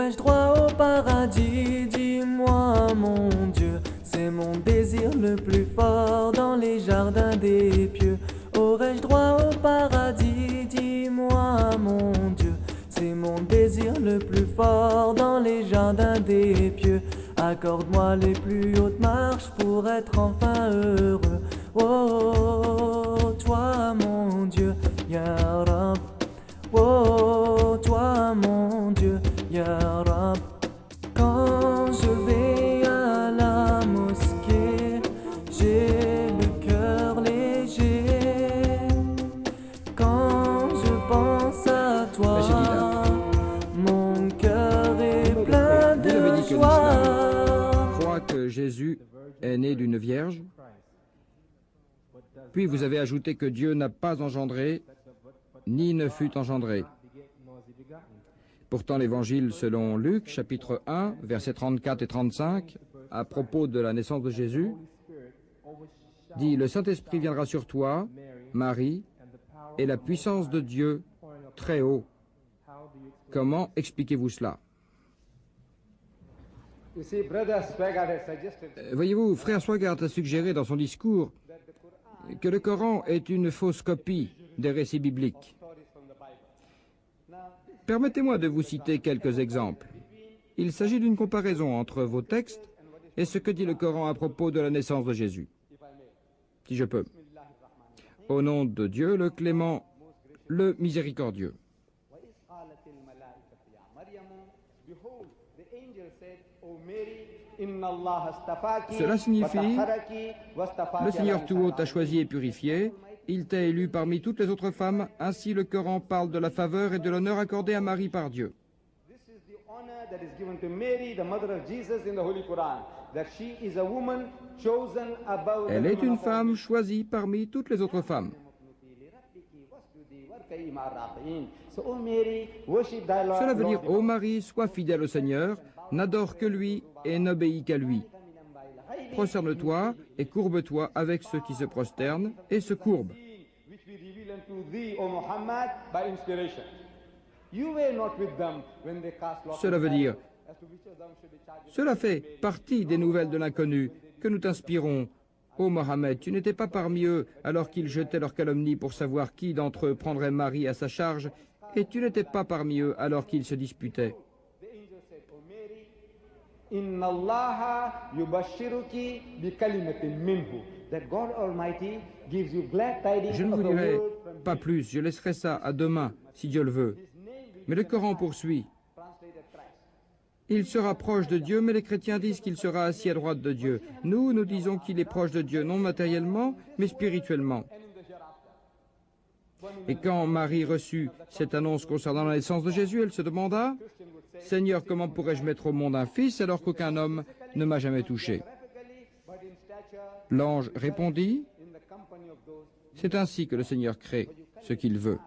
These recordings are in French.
Aurais-je droit au paradis? Dis-moi mon Dieu, c'est mon désir le plus fort dans les jardins des pieux. Aurais-je droit au paradis? Dis-moi mon Dieu, c'est mon désir le plus fort dans les jardins des pieux. Accorde-moi les plus hautes marches pour être enfin heureux. Oh, toi mon Dieu, Ya Rab. Oh, toi mon Dieu, Ya Rab. Quand je vais à la mosquée, j'ai le cœur léger. Quand je pense à toi, mon cœur est plein de joie. Croit que Jésus est né d'une vierge. Puis vous avez ajouté que Dieu n'a pas engendré, ni ne fut engendré. Pourtant, l'évangile selon Luc, chapitre 1, versets 34 et 35, à propos de la naissance de Jésus, dit « Le Saint-Esprit viendra sur toi, Marie, et la puissance de Dieu très haut. » Comment expliquez-vous cela? Voyez-vous, frère Swaggart a suggéré dans son discours que le Coran est une fausse copie des récits bibliques. Permettez-moi de vous citer quelques exemples. Il s'agit d'une comparaison entre vos textes et ce que dit le Coran à propos de la naissance de Jésus. Si je peux. Au nom de Dieu, le clément, le miséricordieux. Cela signifie, le Seigneur tout haut t'a choisi et purifié, il t'a élu parmi toutes les autres femmes, ainsi le Coran parle de la faveur et de l'honneur accordé à Marie par Dieu. Elle est une femme choisie parmi toutes les autres femmes. Cela veut dire, ô Marie, sois fidèle au Seigneur, n'adore que lui et n'obéis qu'à lui. Prosterne-toi et courbe-toi avec ceux qui se prosternent et se courbent. Cela veut dire, cela fait partie des nouvelles de l'inconnu que nous t'inspirons. Ô Mohammed, tu n'étais pas parmi eux alors qu'ils jetaient leur calomnie pour savoir qui d'entre eux prendrait Marie à sa charge, et tu n'étais pas parmi eux alors qu'ils se disputaient. Je ne vous dirai pas plus, je laisserai ça à demain, si Dieu le veut. Mais le Coran poursuit. Il sera proche de Dieu, mais les chrétiens disent qu'il sera assis à droite de Dieu. Nous disons qu'il est proche de Dieu, non matériellement, mais spirituellement. Et quand Marie reçut cette annonce concernant la naissance de Jésus, elle se demanda, « Seigneur, comment pourrais-je mettre au monde un fils alors qu'aucun homme ne m'a jamais touché ?» L'ange répondit, « C'est ainsi que le Seigneur crée ce qu'il veut. »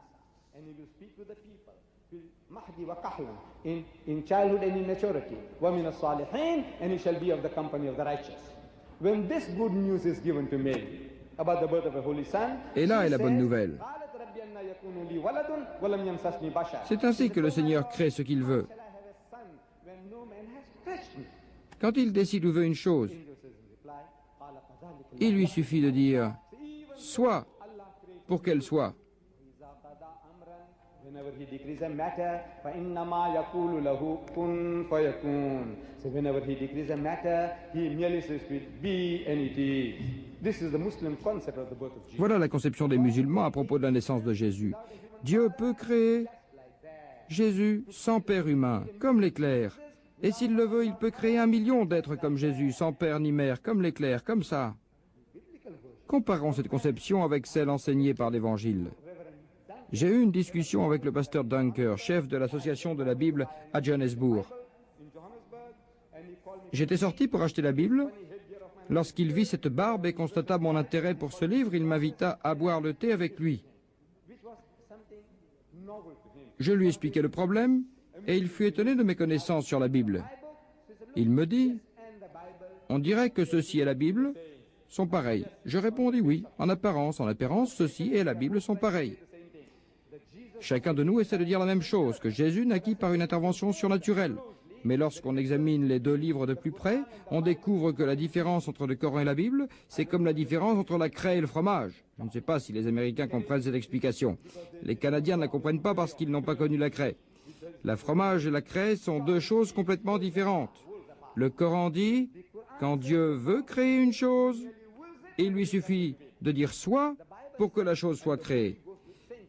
Et là est la bonne nouvelle. C'est ainsi que le Seigneur crée ce qu'il veut. Quand il décide ou veut une chose, il lui suffit de dire « soit » pour qu'elle soit. Voilà la conception des musulmans à propos de la naissance de Jésus. Dieu peut créer Jésus sans père humain, comme l'éclair. Et s'il le veut, il peut créer 1 million d'êtres comme Jésus, sans père ni mère, comme l'éclair, comme ça. Comparons cette conception avec celle enseignée par l'Évangile. J'ai eu une discussion avec le pasteur Dunker, chef de l'association de la Bible à Johannesburg. J'étais sorti pour acheter la Bible. Lorsqu'il vit cette barbe et constata mon intérêt pour ce livre, il m'invita à boire le thé avec lui. Je lui expliquai le problème et il fut étonné de mes connaissances sur la Bible. Il me dit, « On dirait que ceci et la Bible sont pareils. » Je répondis, « Oui, en apparence, ceci et la Bible sont pareils. » Chacun de nous essaie de dire la même chose, que Jésus naquit par une intervention surnaturelle. Mais lorsqu'on examine les deux livres de plus près, on découvre que la différence entre le Coran et la Bible, c'est comme la différence entre la craie et le fromage. Je ne sais pas si les Américains comprennent cette explication. Les Canadiens ne la comprennent pas parce qu'ils n'ont pas connu la craie. Le fromage et la craie sont deux choses complètement différentes. Le Coran dit, quand Dieu veut créer une chose, il lui suffit de dire soit pour que la chose soit créée.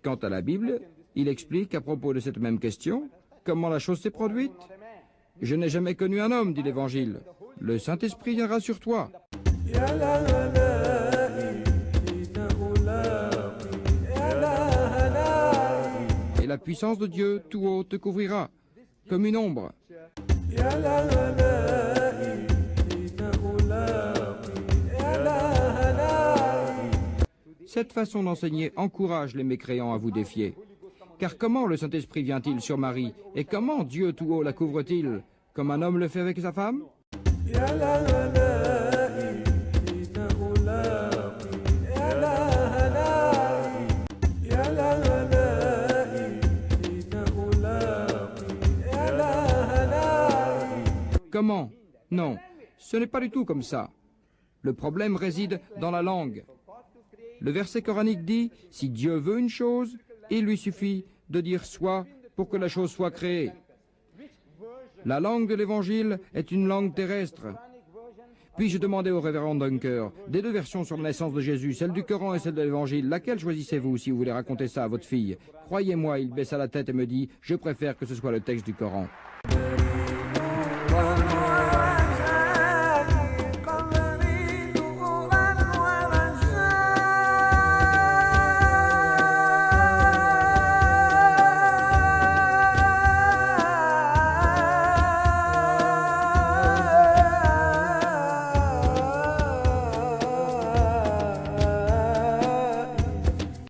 Quant à la Bible, il explique à propos de cette même question, comment la chose s'est produite. Je n'ai jamais connu un homme, dit l'Évangile. Le Saint-Esprit viendra sur toi. Et la puissance de Dieu tout haut te couvrira, comme une ombre. Cette façon d'enseigner encourage les mécréants à vous défier. Car comment le Saint-Esprit vient-il sur Marie? Et comment Dieu tout haut la couvre-t-il? Comme un homme le fait avec sa femme? Comment? Non, ce n'est pas du tout comme ça. Le problème réside dans la langue. Le verset coranique dit, si Dieu veut une chose, il lui suffit de dire soit pour que la chose soit créée. La langue de l'Évangile est une langue terrestre. Puis-je demander au révérend Dunker, des deux versions sur la naissance de Jésus, celle du Coran et celle de l'Évangile, laquelle choisissez-vous si vous voulez raconter ça à votre fille? Croyez-moi, il baissa la tête et me dit, je préfère que ce soit le texte du Coran.